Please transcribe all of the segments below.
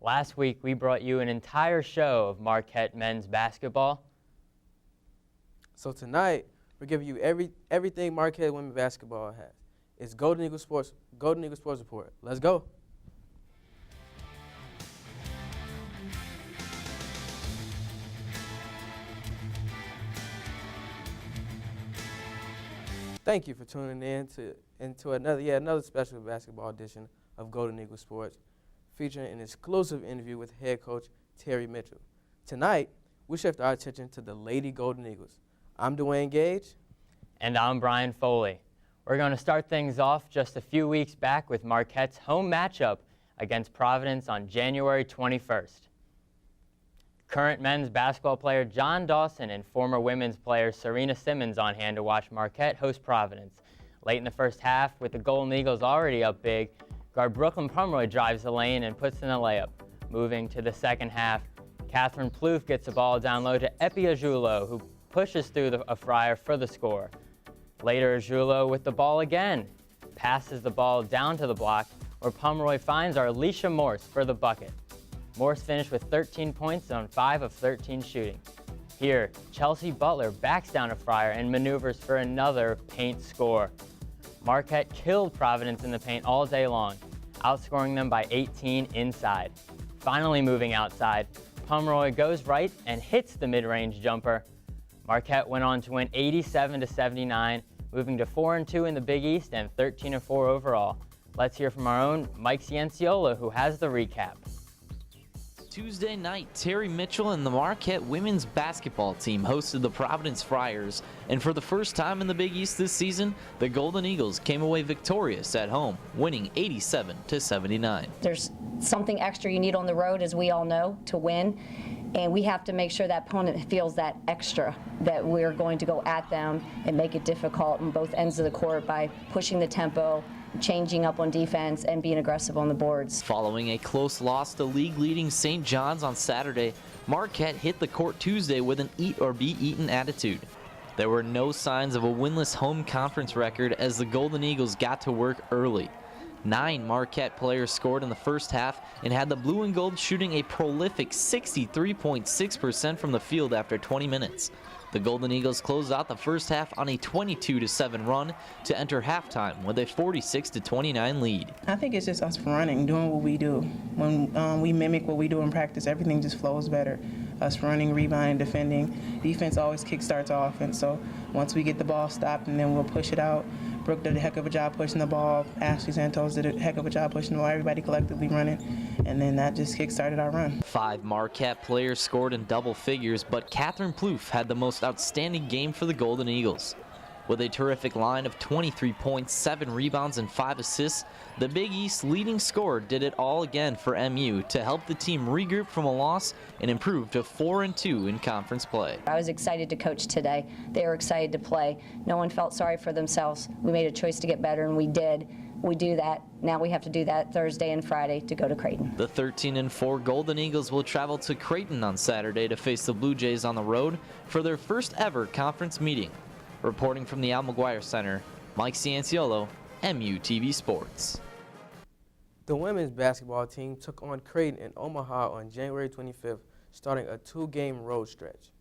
Last week, we brought you an entire show of Marquette men's basketball. So tonight, we're giving you everything Marquette women's basketball has. It's Golden Eagle Sports Report. Let's go. Thank you for tuning in into another special basketball edition of Golden Eagle Sports, featuring an exclusive interview with head coach Terri Mitchell. Tonight, we shift our attention to the Lady Golden Eagles. I'm Dewayne Gage. And I'm Brian Foley. We're going to start things off just a few weeks back with Marquette's home matchup against Providence on January 21st. Current men's basketball player John Dawson and former women's player Serena Simmons on hand to watch Marquette host Providence. Late in the first half, with the Golden Eagles already up big, guard Brooklyn Pomeroy drives the lane and puts in a layup. Moving to the second half, Catherine Plouffe gets the ball down low to Epi Ajulo, who pushes through a fryer for the score. Later, Ajulo with the ball again, passes the ball down to the block, where Pomeroy finds our Alicia Morse for the bucket. Morse finished with 13 points on 5 of 13 shooting. Here, Chelsea Butler backs down a fryer and maneuvers for another paint score. Marquette killed Providence in the paint all day long, outscoring them by 18 inside. Finally moving outside, Pomeroy goes right and hits the mid-range jumper. Marquette went on to win 87-79, moving to 4-2 in the Big East and 13-4 overall. Let's hear from our own Mike Cianciolo, who has the recap. Tuesday night, Terri Mitchell and the Marquette women's basketball team hosted the Providence Friars, and for the first time in the Big East this season, the Golden Eagles came away victorious at home, winning 87-79. There's something extra you need on the road, as we all know, to win, and we have to make sure that opponent feels that extra, that we're going to go at them and make it difficult on both ends of the court by pushing the tempo, changing up on defense, and being aggressive on the boards. Following a close loss to league-leading St. John's on Saturday, Marquette hit the court Tuesday with an eat-or-be-eaten attitude. There were no signs of a winless home conference record as the Golden Eagles got to work early. 9 Marquette players scored in the first half and had the blue and gold shooting a prolific 63.6% from the field after 20 minutes. The Golden Eagles closed out the first half on a 22-7 run to enter halftime with a 46-29 lead. I think it's just us running, doing what we do. When we mimic what we do in practice, everything just flows better. Us running, rebounding, defending. Defense always kickstarts offense, so once we get the ball stopped, and then we'll push it out. Brooke did a heck of a job pushing the ball. Ashley Santos did a heck of a job pushing the ball. Everybody collectively running, and then that just kick-started our run. 5 Marquette players scored in double figures, but Catherine Plouffe had the most outstanding game for the Golden Eagles. With a terrific line of 23 points, 7 rebounds, and 5 assists, the Big East leading scorer did it all again for MU to help the team regroup from a loss and improve to 4-2 in conference play. I was excited to coach today. They were excited to play. No one felt sorry for themselves. We made a choice to get better, and we did. We do that. Now we have to do that Thursday and Friday to go to Creighton. The 13-4 Golden Eagles will travel to Creighton on Saturday to face the Blue Jays on the road for their first ever conference meeting. Reporting from the Al McGuire Center, Mike Cianciolo, MUTV Sports. The women's basketball team took on Creighton in Omaha on January 25th, starting a 2-game road stretch.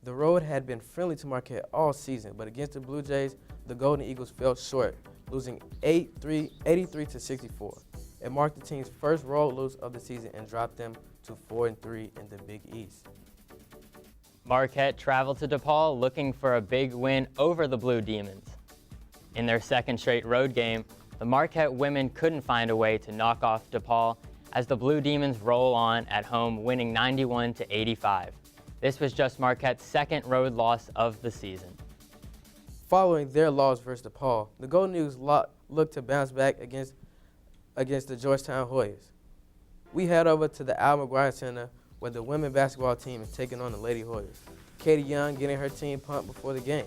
The road had been friendly to Marquette all season, but against the Blue Jays, the Golden Eagles fell short, losing 83-64. It marked the team's first road lose of the season and dropped them to 4-3 in the Big East. Marquette traveled to DePaul looking for a big win over the Blue Demons. In their second straight road game, the Marquette women couldn't find a way to knock off DePaul as the Blue Demons roll on at home, winning 91-85. This was just Marquette's second road loss of the season. Following their loss versus DePaul, the Golden Eagles looked to bounce back against the Georgetown Hoyas. We head over to the Al McGuire Center, where the women's basketball team is taking on the Lady Hoyas. Katie Young getting her team pumped before the game.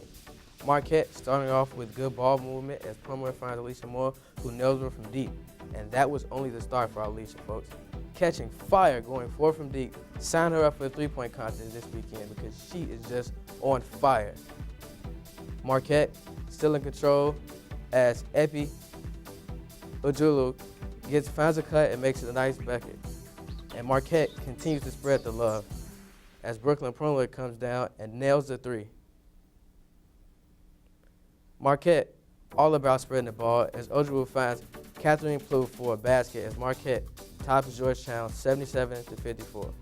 Marquette starting off with good ball movement as Pomeroy finds Alicia Moore, who nails her from deep. And that was only the start for Alicia, folks. Catching fire going 4 from deep. Sign her up for a 3-point contest this weekend because she is just on fire. Marquette still in control as Epi Ojulu finds a cut and makes it a nice bucket. and Marquette continues to spread the love as Brooklyn Proler comes down and nails the three. Marquette all about spreading the ball as Ojowu finds Catherine Pulte for a basket as Marquette tops Georgetown 77-54.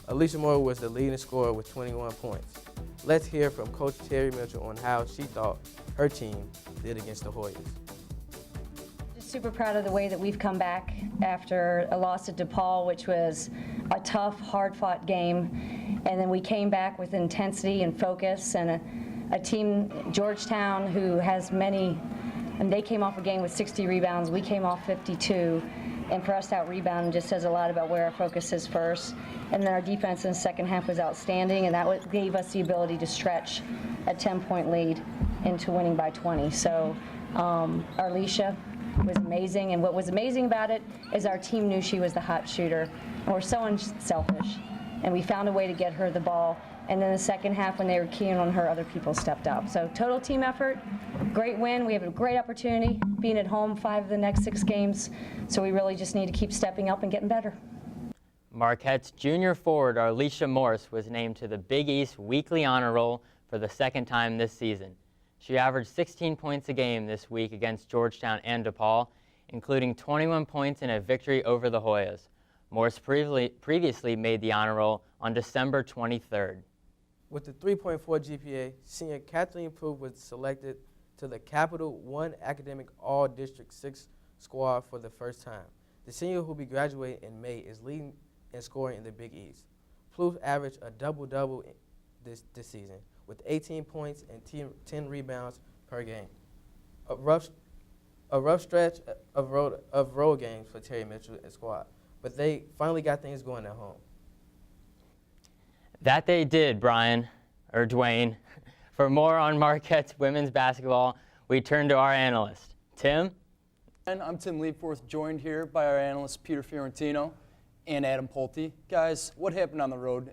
Alicia Moore was the leading scorer with 21 points. Let's hear from Coach Terri Mitchell on how she thought her team did against the Hoyas. Just super proud of the way that we've come back after a loss at DePaul, which was a tough, hard-fought game. And then we came back with intensity and focus, and a team, Georgetown, who has many, and they came off a game with 60 rebounds. We came off 52. And for us to out-rebound just says a lot about where our focus is first. And then our defense in the second half was outstanding, and that gave us the ability to stretch a 10-point lead into winning by 20. So Arlisha was amazing, and what was amazing about it is our team knew she was the hot shooter, and we're so unselfish. And we found a way to get her the ball. And then the second half, when they were keying on her, other people stepped up. So total team effort, great win. We have a great opportunity, being at home 5 of the next 6 games. So we really just need to keep stepping up and getting better. Marquette's junior forward, Arlisha Morse, was named to the Big East Weekly Honor Roll for the second time this season. She averaged 16 points a game this week against Georgetown and DePaul, including 21 points in a victory over the Hoyas. Morse previously made the honor roll on December 23rd. With the 3.4 GPA, senior Kathleen Pulte was selected to the Capital One Academic All-District 6 squad for the first time. The senior who will be graduating in May is leading in scoring in the Big East. Pulte averaged a double-double this season with 18 points and 10 rebounds per game. A rough stretch of road games for Terri Mitchell and squad, but they finally got things going at home. That they did, Dewayne. For more on Marquette's women's basketball, we turn to our analyst, Tim. I'm Tim Leibforth, joined here by our analysts Peter Fiorentino and Adam Pulte. Guys, what happened on the road?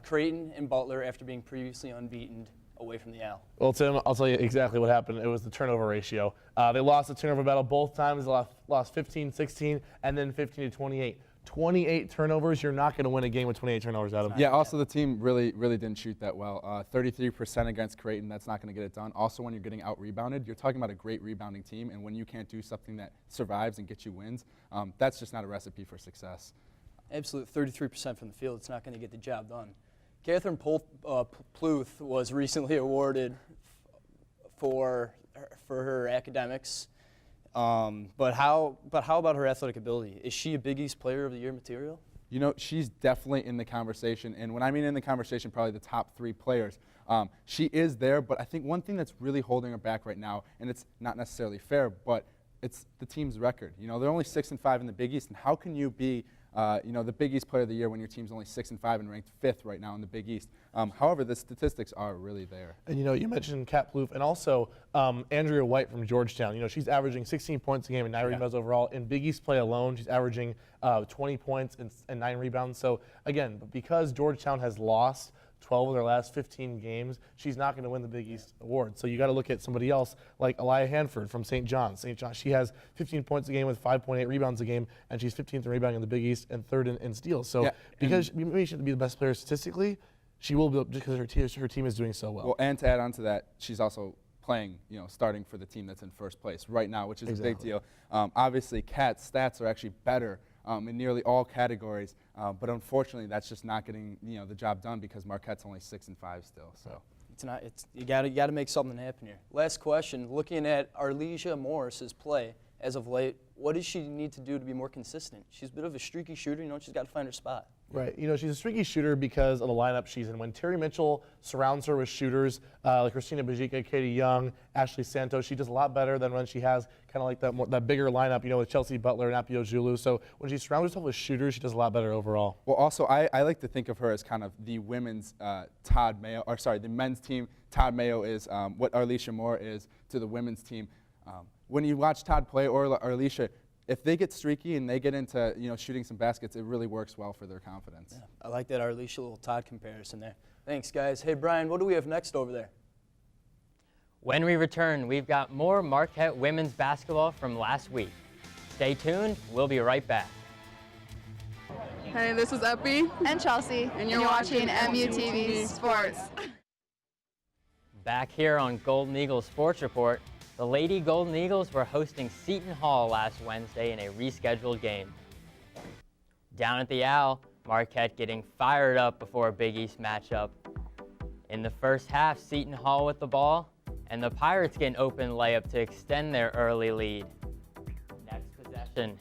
Creighton and Butler after being previously unbeaten away from the Al. Well, Tim, I'll tell you exactly what happened. It was the turnover ratio. They lost the turnover battle both times. They lost 15-16 and then 15-28. 28 turnovers, you're not going to win a game with 28 turnovers, Adam. Yeah, also the team really didn't shoot that well. 33% against Creighton, that's not going to get it done. Also, when you're getting out-rebounded, you're talking about a great rebounding team, and when you can't do something that survives and gets you wins, that's just not a recipe for success. Absolutely, 33% from the field, it's not going to get the job done. Catherine Pulte was recently awarded for her academics. But how about her athletic ability? Is she a Big East Player of the Year material? You know, she's definitely in the conversation, and when I mean in the conversation, probably the top 3 players. She is there, but I think one thing that's really holding her back right now, and it's not necessarily fair, but it's the team's record. You know, they're only 6-5 in the Big East, and how can you be the Big East Player of the Year when your team's only 6-5 and ranked 5th right now in the Big East? However, the statistics are really there. And you mentioned Kat Plouffe and also Andrea White from Georgetown. She's averaging 16 points a game and 9 rebounds overall. In Big East play alone, she's averaging 20 points and 9 rebounds. So again, because Georgetown has lost 12 of their last 15 games, she's not going to win the Big East award. So you got to look at somebody else like Elia Hanford from St. John's. She has 15 points a game with 5.8 rebounds a game, and she's 15th in rebounding in the Big East and 3rd in steals. So because maybe she shouldn't be the best player statistically, she will be because her team is doing so well. Well, and to add on to that, she's also playing, starting for the team that's in first place right now, which is a big deal. Obviously, Kat's stats are actually better in nearly all categories, but unfortunately, that's just not getting the job done because Marquette's only 6-5 still. So it's not. You got to make something happen here. Last question: looking at Arlisha Morris's play as of late, what does she need to do to be more consistent? She's a bit of a streaky shooter. She's got to find her spot. Right. She's a streaky shooter because of the lineup she's in. When Terri Mitchell surrounds her with shooters like Christina Bajica, Katie Young, Ashley Santos, she does a lot better than when she has kind of like that bigger lineup, with Chelsea Butler and Apio Julu. So when she surrounds herself with shooters, she does a lot better overall. Well, also, I like to think of her as kind of the women's Todd Mayo, the men's team. Todd Mayo is what Arlisha Moore is to the women's team. When you watch Todd play or Arlisha, if they get streaky and they get into shooting some baskets, it really works well for their confidence. Yeah, I like that Arlisha little Todd comparison there. Thanks, guys. Hey, Brian, what do we have next over there? When we return, we've got more Marquette women's basketball from last week. Stay tuned. We'll be right back. Hey, this is Epi. And Chelsea. And you're watching MUTV Sports. Back here on Golden Eagles Sports Report, the Lady Golden Eagles were hosting Seton Hall last Wednesday in a rescheduled game. Down at the Owl, Marquette getting fired up before a Big East matchup. In the first half, Seton Hall with the ball, and the Pirates get an open layup to extend their early lead. Next possession,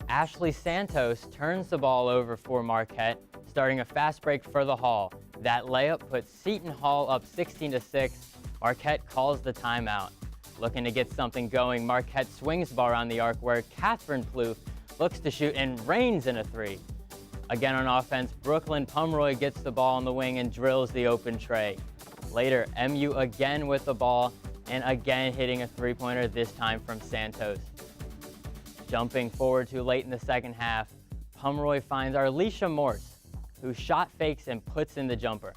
Ashley Santos turns the ball over for Marquette, starting a fast break for the Hall. That layup puts Seton Hall up 16-6. Marquette calls the timeout. Looking to get something going, Marquette swings the ball around the arc where Catherine Plouffe looks to shoot and rains in a three. Again on offense, Brooklyn Pomeroy gets the ball on the wing and drills the open tray. Later, MU again with the ball and again hitting a three-pointer, this time from Santos. Jumping forward to late in the second half, Pomeroy finds Arlisha Morse, who shot fakes and puts in the jumper.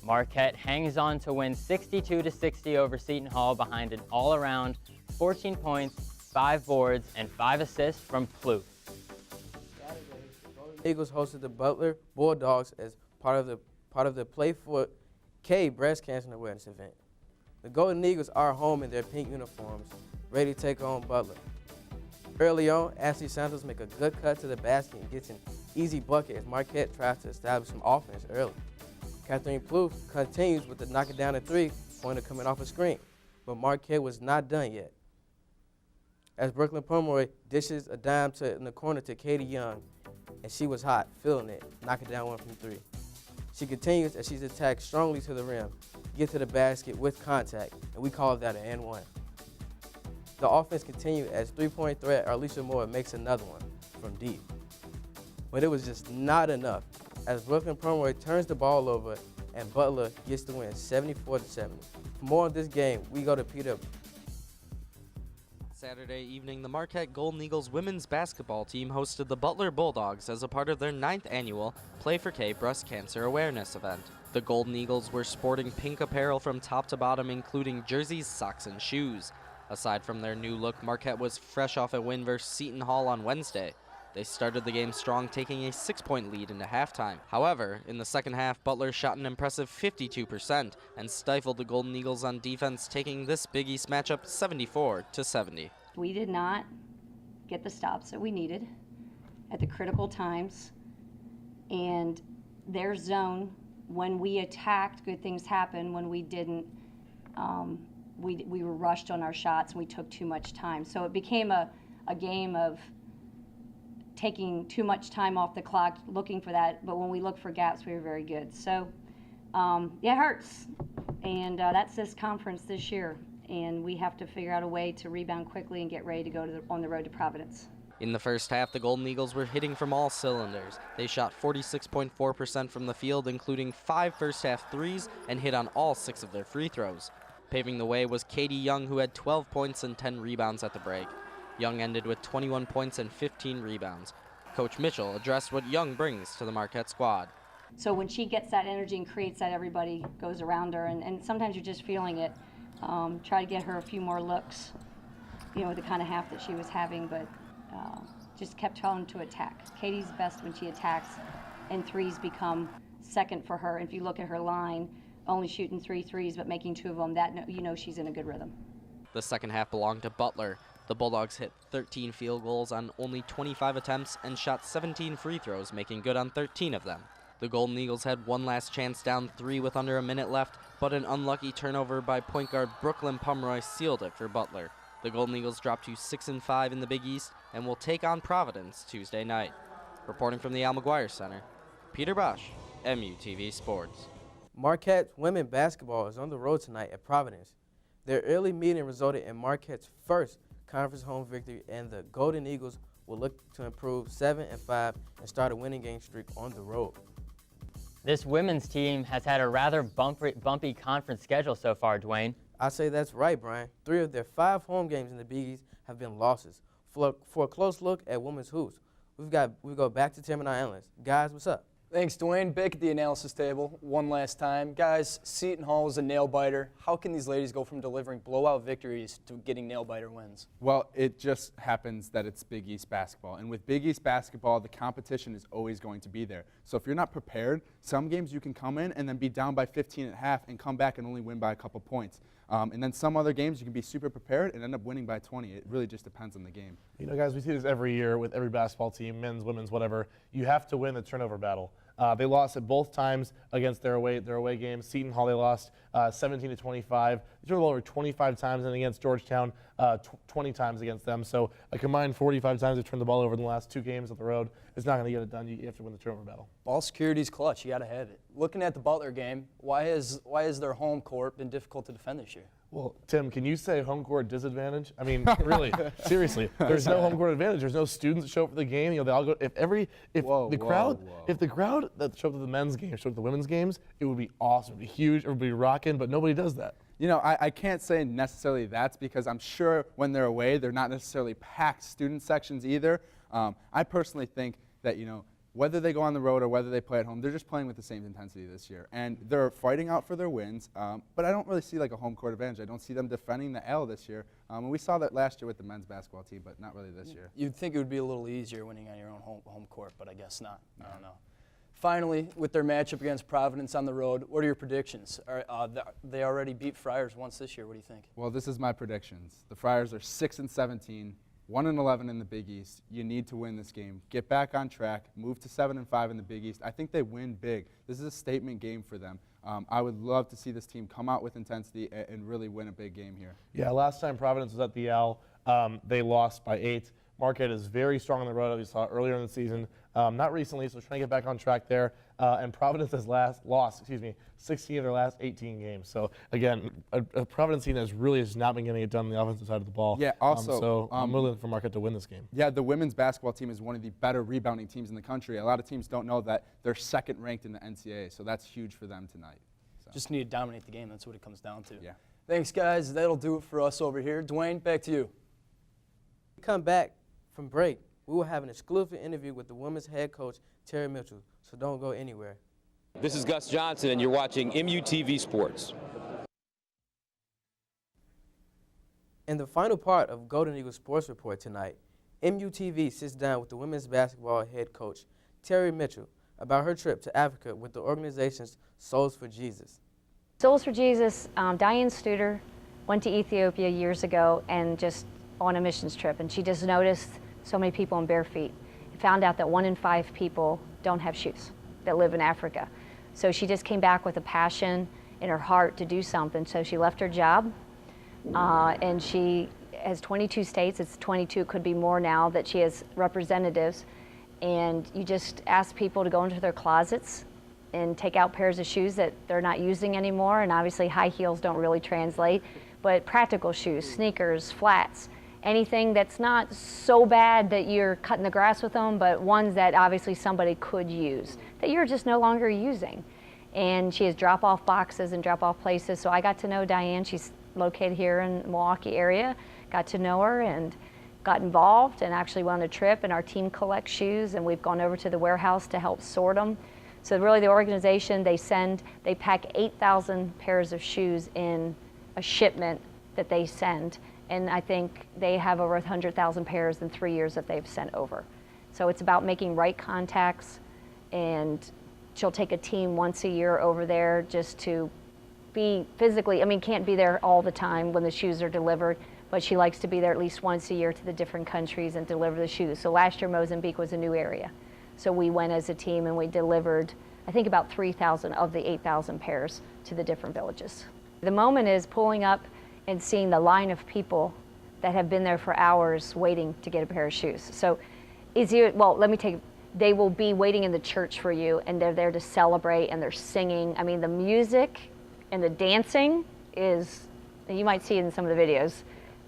Marquette hangs on to win 62-60 over Seton Hall behind an all-around 14 points, 5 boards, and 5 assists from Plouffe. Eagles hosted the Butler Bulldogs as part of the Play for K breast cancer awareness event. The Golden Eagles are home in their pink uniforms, ready to take on Butler. Early on, Ashley Santos makes a good cut to the basket and gets an easy bucket as Marquette tries to establish some offense early. Catherine Plouffe continues with the knock it down a three-pointer coming off a screen, but Marquette was not done yet. As Brooklyn Pomeroy dishes a dime in the corner to Katie Young, and she was hot, feeling it, knocking down one from three. She continues as she's attacked strongly to the rim, get to the basket with contact, and we call that an and one. The offense continued as three-point threat Arlisha Moore makes another one from deep. But it was just not enough as Brooklyn Pomeroy turns the ball over and Butler gets the win 74-70. For more on this game, we go to Peter. Saturday evening, the Marquette Golden Eagles women's basketball team hosted the Butler Bulldogs as a part of their 9th annual Play for K breast cancer awareness event. The Golden Eagles were sporting pink apparel from top to bottom, including jerseys, socks, and shoes. Aside from their new look, Marquette was fresh off a win versus Seton Hall on Wednesday. They started the game strong, taking a 6-point lead into halftime. However, in the second half, Butler shot an impressive 52% and stifled the Golden Eagles on defense, taking this Big East matchup 74-70. We did not get the stops that we needed at the critical times, and their zone, when we attacked, good things happened. When we didn't, we were rushed on our shots and we took too much time. So it became a game of taking too much time off the clock, looking for that. But when we looked for gaps, we were very good. So yeah, it hurts. And that's this conference this year. And we have to figure out a way to rebound quickly and get ready to go on the road to Providence. In the first half, the Golden Eagles were hitting from all cylinders. They shot 46.4% from the field, including 5 first-half threes, and hit on all 6 of their free throws. Paving the way was Katie Young, who had 12 points and 10 rebounds at the break. Young ended with 21 points and 15 rebounds. Coach Mitchell addressed what Young brings to the Marquette squad. So when she gets that energy and creates that, everybody goes around her, and sometimes you're just feeling it. Try to get her a few more looks, the kind of half that she was having, but just kept telling her to attack. Katie's best when she attacks, and threes become second for her. If you look at her line, only shooting 3 threes, but making 2 of them, that she's in a good rhythm. The second half belonged to Butler. The Bulldogs hit 13 field goals on only 25 attempts and shot 17 free throws, making good on 13 of them. The Golden Eagles had one last chance, down 3 with under a minute left, but an unlucky turnover by point guard Brooklyn Pomeroy sealed it for Butler. The Golden Eagles dropped to 6-5 in the Big East and will take on Providence Tuesday night. Reporting from the Al McGuire Center, Peter Basch, MUTV Sports. Marquette women basketball is on the road tonight at Providence. Their early meeting resulted in Marquette's first conference home victory, and the Golden Eagles will look to improve 7-5 and start a winning game streak on the road. This women's team has had a rather bumpy conference schedule so far, Dewayne. I say that's right, Brian. 3 of their 5 home games in the Big East have been losses. For a close look at women's hoops, we go back to Tim and our analysts. Guys, what's up? Thanks, Dewayne. Back at the analysis table one last time. Guys, Seton Hall is a nail-biter. How can these ladies go from delivering blowout victories to getting nail-biter wins? Well, it just happens that it's Big East basketball. And with Big East basketball, the competition is always going to be there. So if you're not prepared, some games you can come in and then be down by 15 at half and come back and only win by a couple points. And then some other games you can be super prepared and end up winning by 20. It really just depends on the game. You know, guys, we see this every year with every basketball team, men's, women's, whatever. You have to win the turnover battle. They lost at both times against their away games. Seton Hall, they lost 17 to 25. They turned the ball over 25 times, and against Georgetown, 20 times against them. So a combined 45 times they've turned the ball over in the last 2 games on the road. It's not going to get it done. You have to win the turnover battle. Ball security's clutch. You got to have it. Looking at the Butler game, why has their home court been difficult to defend this year? Well, Tim, can you say home court disadvantage? I mean, really, seriously, there's no home court advantage. There's no students that show up for the game. You know, they all go. If the crowd that showed up to the men's game showed up to the women's games, it would be awesome. It would be huge. It would be rocking. But nobody does that. You know, I can't say necessarily that's because I'm sure when they're away, they're not necessarily packed student sections either. I personally think that, you know, whether they go on the road or whether they play at home, they're just playing with the same intensity this year. And they're fighting out for their wins, but I don't really see like a home court advantage. I don't see them defending the L this year. And we saw that last year with the men's basketball team, but not really this year. You'd think it would be a little easier winning on your own home court, but I guess not. I don't know. Finally, with their matchup against Providence on the road, what are your predictions? They already beat Friars once this year. What do you think? Well, this is my predictions. The Friars are 6-17. 1-11 in the Big East. You need to win this game. Get back on track. Move to 7-5 in the Big East. I think they win big. This is a statement game for them. I would love to see this team come out with intensity and really win a big game here. Yeah, last time Providence was at the L, they lost by 8. Marquette is very strong on the road, as we saw earlier in the season. Not recently, so trying to get back on track there. And Providence has lost 16 of their last 18 games. So, again, a Providence team that really has not been getting it done on the offensive side of the ball. Yeah, also. So I'm really looking for Marquette to win this game. Yeah, the women's basketball team is one of the better rebounding teams in the country. A lot of teams don't know that they're second ranked in the NCAA, so that's huge for them tonight. So. Just need to dominate the game. That's what it comes down to. Yeah. Thanks, guys. That'll do it for us over here. Dewayne, back to you. We come back from break. We will have an exclusive interview with the women's head coach, Terri Mitchell, so don't go anywhere. This is Gus Johnson, and you're watching MUTV Sports. In the final part of Golden Eagle Sports Report tonight, MUTV sits down with the women's basketball head coach, Terri Mitchell, about her trip to Africa with the organization's Souls for Jesus. Souls for Jesus, Diane Studer went to Ethiopia years ago and just on a missions trip, and she just noticed so many people in bare feet. Found out that 1 in 5 people don't have shoes that live in Africa. So she just came back with a passion in her heart to do something. So she left her job, and she has 22 states. It's 22, could be more now, that she has representatives. And you just ask people to go into their closets and take out pairs of shoes that they're not using anymore. And obviously high heels don't really translate, but practical shoes, sneakers, flats, anything that's not so bad that you're cutting the grass with them, but ones that obviously somebody could use, that you're just no longer using. And she has drop-off boxes and drop-off places. So I got to know Diane. She's located here in the Milwaukee area. Got to know her and got involved and actually went on a trip, and our team collects shoes, and we've gone over to the warehouse to help sort them. So really the organization, they pack 8,000 pairs of shoes in a shipment that they send. And I think they have over 100,000 pairs in 3 years that they've sent over. So it's about making right contacts, and she'll take a team once a year over there just to be physically, can't be there all the time when the shoes are delivered, but she likes to be there at least once a year to the different countries and deliver the shoes. So last year Mozambique was a new area. So we went as a team and we delivered, I think, about 3,000 of the 8,000 pairs to the different villages. The moment is pulling up and seeing the line of people that have been there for hours waiting to get a pair of shoes. So they will be waiting in the church for you, and they're there to celebrate, and they're singing. The music and the dancing is, you might see it in some of the videos,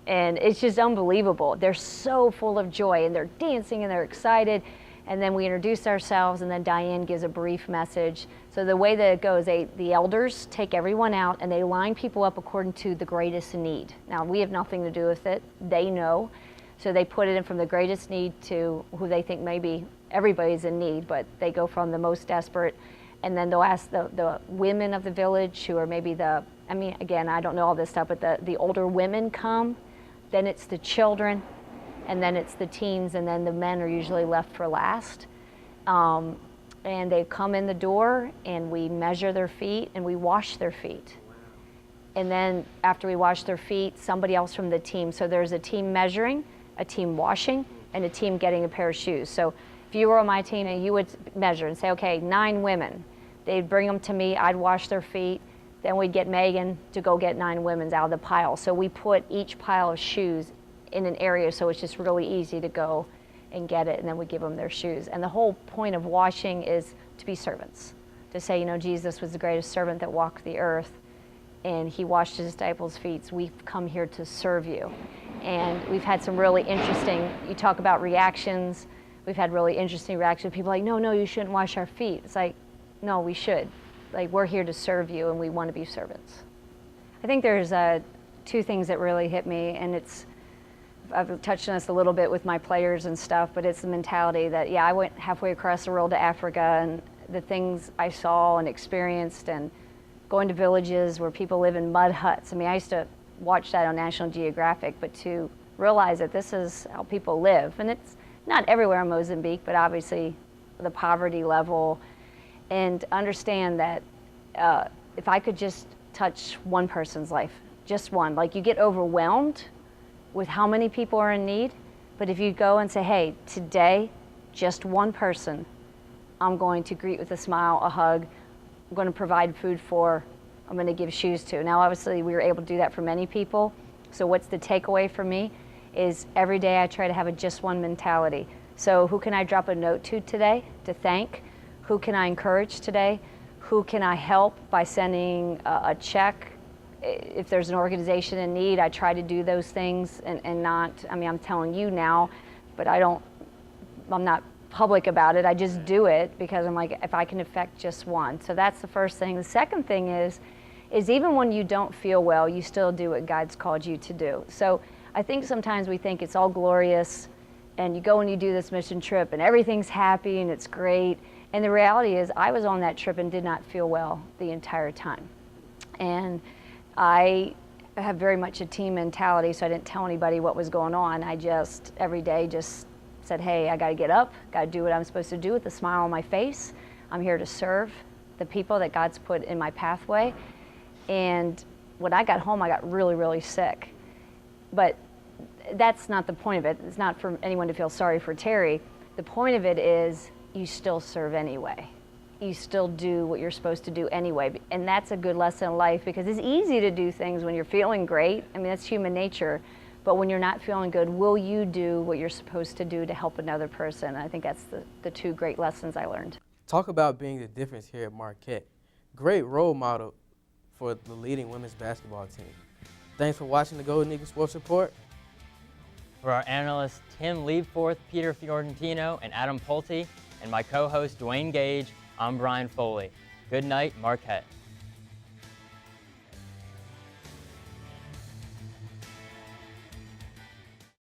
and it's just unbelievable. They're so full of joy, and they're dancing, and they're excited. And then we introduce ourselves, and then Diane gives a brief message. So the way that it goes, the elders take everyone out, and they line people up according to the greatest need. Now, we have nothing to do with it. They know. So they put it in from the greatest need to who they think maybe everybody's in need, but they go from the most desperate. And then they'll ask the women of the village who are maybe again, I don't know all this stuff, but the older women come, then it's the children, and then it's the teens, and then the men are usually left for last. And they come in the door, and we measure their feet, and we wash their feet. And then after we wash their feet, somebody else from the team. So there's a team measuring, a team washing, and a team getting a pair of shoes. So if you were on my team and you would measure and say, okay, 9 women, they'd bring them to me, I'd wash their feet, then we'd get Megan to go get 9 women's out of the pile. So we put each pile of shoes in an area so it's just really easy to go and get it, and then we give them their shoes. And the whole point of washing is to be servants, to say, you know, Jesus was the greatest servant that walked the earth, and he washed his disciples' feet. So we've come here to serve you. And we've had some really interesting, you talk about reactions, we've had really interesting reactions. People are like, no, you shouldn't wash our feet. It's like, no, we should. Like, we're here to serve you, and we want to be servants. I think there's 2 things that really hit me, and I've touched on this a little bit with my players and stuff, but it's the mentality that, yeah, I went halfway across the world to Africa, and the things I saw and experienced, and going to villages where people live in mud huts. I mean, I used to watch that on National Geographic, but to realize that this is how people live, and it's not everywhere in Mozambique, but obviously the poverty level, and understand that if I could just touch one person's life, just one, like you get overwhelmed with how many people are in need, but if you go and say, hey, today, just one person, I'm going to greet with a smile, a hug, I'm going to provide food for, I'm going to give shoes to. Now, obviously, we were able to do that for many people, so what's the takeaway for me is every day I try to have a just one mentality. So who can I drop a note to today to thank? Who can I encourage today? Who can I help by sending a check? If there's an organization in need, I try to do those things and not, I mean, I'm telling you now, but I'm not public about it. I just do it because I'm like, if I can affect just one. So that's the first thing. The second thing is even when you don't feel well, you still do what God's called you to do. So I think sometimes we think it's all glorious and you go and you do this mission trip and everything's happy and it's great. And the reality is I was on that trip and did not feel well the entire time. And I have very much a team mentality, so I didn't tell anybody what was going on. I just, every day, just said, hey, I got to get up, got to do what I'm supposed to do with a smile on my face. I'm here to serve the people that God's put in my pathway. And when I got home, I got really, really sick. But that's not the point of it. It's not for anyone to feel sorry for Terri. The point of it is you still serve anyway. You still do what you're supposed to do anyway. And that's a good lesson in life because it's easy to do things when you're feeling great. I mean, that's human nature. But when you're not feeling good, will you do what you're supposed to do to help another person? And I think that's the 2 great lessons I learned. Talk about being the difference here at Marquette. Great role model for the leading women's basketball team. Thanks for watching the Golden Eagle Sports Report. For our analysts Tim Leibforth, Peter Fiorentino, and Adam Pulte, and my co-host Dewayne Gage, I'm Brian Foley. Good night, Marquette.